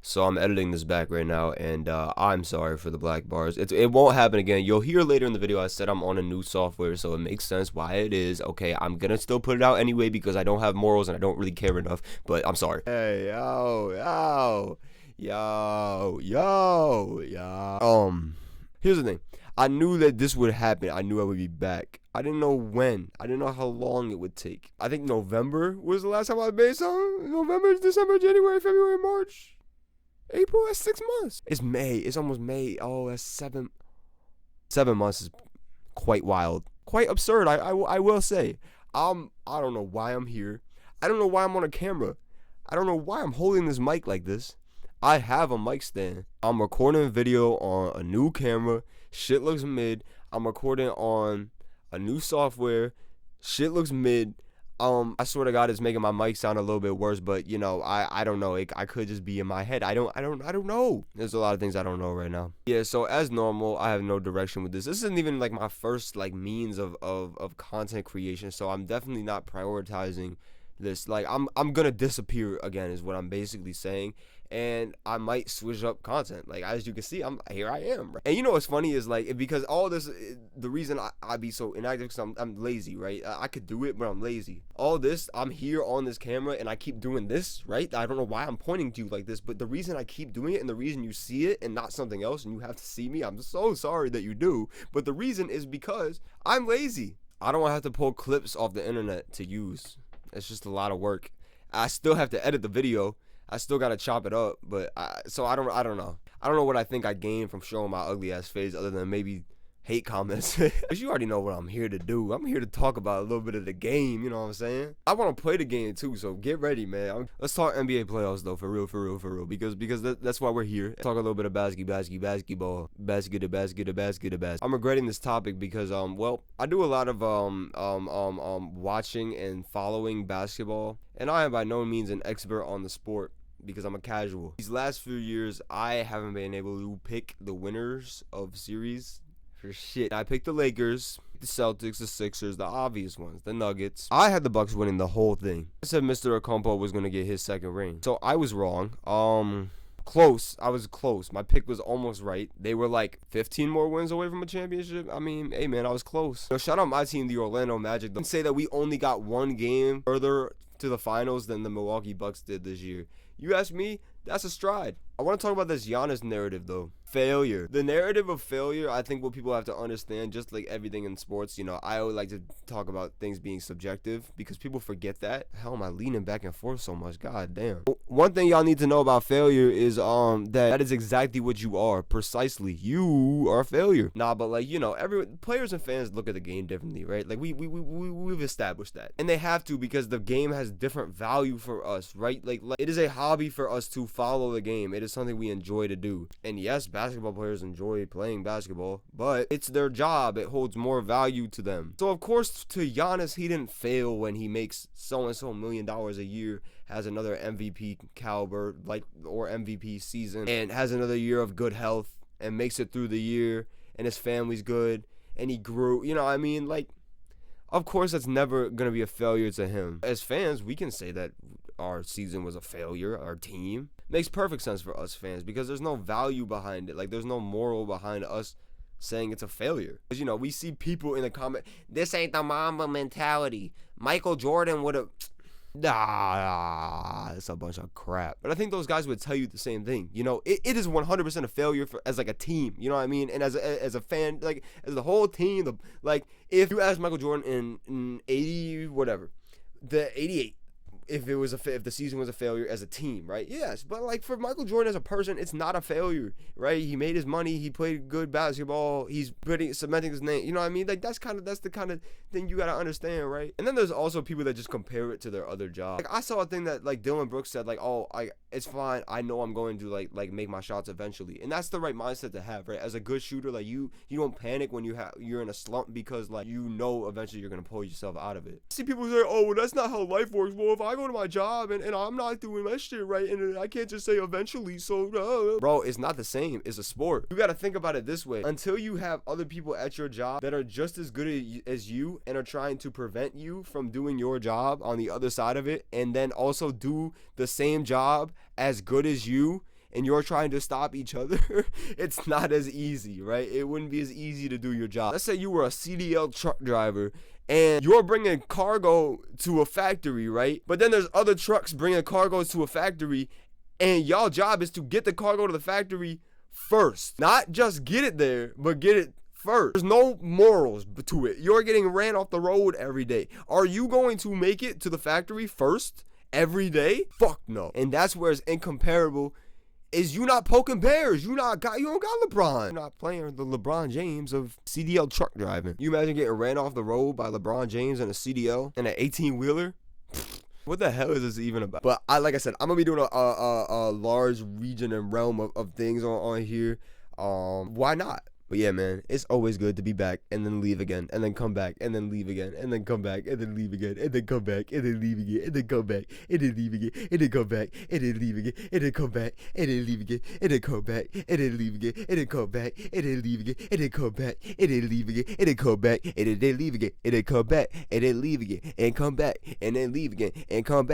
So I'm editing this back right now, and I'm sorry for the black bars. It won't happen again. You'll hear later in the video I said I'm on a new software, so it makes sense why it is. Okay, I'm gonna still put it out anyway because I don't have morals and I don't really care enough, but I'm sorry. Hey, yo. Here's the thing. I knew that this would happen. I knew I would be back. I didn't know when. I didn't know how long it would take. I think November was the last time I made something. November, December, January, February, March, April. That's 6 months. It's May. It's almost May. Oh, that's 7 months is quite wild. Quite absurd, I will say. I don't know why I'm here. I don't know why I'm on a camera. I don't know why I'm holding this mic like this. I have a mic stand. I'm recording a video on a new camera. Shit looks mid. I'm recording on a new software. Shit looks mid. I swear to God, it's making my mic sound a little bit worse, but you know, I don't know. I could just be in my head. I don't know. There's a lot of things I don't know right now. Yeah, so as normal, I have no direction with this. This isn't even like my first like means of content creation, so I'm definitely not prioritizing this. Like I'm gonna disappear again is what I'm basically saying, and I might switch up content. Like as you can see, here I am, right? And you know what's funny is like because all this, the reason I be so inactive because I'm lazy, right? I could do it, but I'm lazy. All this, I'm here on this camera and I keep doing this, right? I don't know why I'm pointing to you like this, but the reason I keep doing it and the reason you see it and not something else and you have to see me, I'm so sorry that you do, but the reason is because I'm lazy. I don't have to pull clips off the internet to use. It's just a lot of work. I still have to edit the video. I still gotta chop it up, but I don't know. I don't know what I think I gained from showing my ugly ass face other than maybe hate comments. But you already know what I'm here to do. I'm here to talk about a little bit of the game, you know what I'm saying? I want to play the game too, so get ready, man. Let's talk NBA playoffs though, for real, because that's why we're here. Talk a little bit of basketball. I'm regretting this topic because well, I do a lot of watching and following basketball, and I am by no means an expert on the sport because I'm a casual. These last few years, I haven't been able to pick the winners of series for shit. I picked the Lakers, the Celtics, the Sixers, the obvious ones, the Nuggets. I had the Bucks winning the whole thing. I said Mr. Okompo was gonna get his second ring, so I was wrong. Close. I was close. My pick was almost right. They were like 15 more wins away from a championship. I mean, hey man, I was close. So shout out my team, the Orlando Magic. Don't say that we only got one game further to the finals than the Milwaukee Bucks did this year. You ask me, that's a stride. I want to talk about this Giannis narrative though. Failure. The narrative of failure, I think what people have to understand, just like everything in sports, you know, I always like to talk about things being subjective because people forget that. Hell, am I leaning back and forth so much? God damn. One thing y'all need to know about failure is that is exactly what you are. Precisely. You are a failure. Nah, but like, you know, players and fans look at the game differently, right? Like we've established that. And they have to because the game has different value for us, right? Like it is a hobby for us to follow the game. It is something we enjoy to do. And yes, basketball players enjoy playing basketball, but it's their job. It holds more value to them. So of course, to Giannis, he didn't fail when he makes so $1 million a year, has another MVP caliber or MVP season, and has another year of good health and makes it through the year, and his family's good, and he grew. You know what I mean? Like, of course, that's never gonna be a failure to him. As fans, we can say that our season was a failure, our team. Makes perfect sense for us fans because there's no value behind it. Like, there's no moral behind us saying it's a failure. Because, you know, we see people in the comment, this ain't the Mamba mentality. Michael Jordan would have... Nah, it's a bunch of crap. But I think those guys would tell you the same thing. You know, it is 100% a failure as like a team. You know what I mean? And as a fan, like as the whole team, like if you ask Michael Jordan in 80 whatever, the 88, if the season was a failure as a team, right? Yes, but like for Michael Jordan as a person, it's not a failure, right? He made his money, he played good basketball, he's cementing his name. You know what I mean? Like that's the kind of thing you gotta understand, right? And then there's also people that just compare it to their other job. Like I saw a thing that like Dylan Brooks said, like, oh, it's fine. I know I'm going to like make my shots eventually, and that's the right mindset to have, right? As a good shooter, like you don't panic when you're in a slump because like you know eventually you're gonna pull yourself out of it. See people say, oh, well, that's not how life works. Well, if I go to my job and I'm not doing my shit right, and I can't just say eventually. So, bro, it's not the same. It's a sport. You gotta think about it this way. Until you have other people at your job that are just as good as you and are trying to prevent you from doing your job on the other side of it, and then also do the same job as good as you and you're trying to stop each other, it's not as easy, right? It wouldn't be as easy to do your job. Let's say you were a CDL truck driver and you're bringing cargo to a factory, right? But then there's other trucks bringing cargo to a factory, and y'all job is to get the cargo to the factory first. Not just get it there, but get it first. There's no morals to it. You're getting ran off the road every day. Are you going to make it to the factory first every day? Fuck no. And that's where it's incomparable. Is you not poking bears. You don't got LeBron. You're not playing the LeBron James of CDL truck driving. You imagine getting ran off the road by LeBron James in a CDL and an 18-wheeler? What the hell is this even about? But like I said, I'm gonna be doing a large region and realm of things on here. Why not? But yeah, man, it's always good to be back and then leave again and then come back and then leave again and then come back and then leave again and then come back and then leave again and then come back and then leave again and then come back and then leave again and then come back and then leave again and then come back and then leave again and then come back and then leave again and then come back and then leave again and then come back and then leave again and then come back and then leave again and come back and then leave again and come back.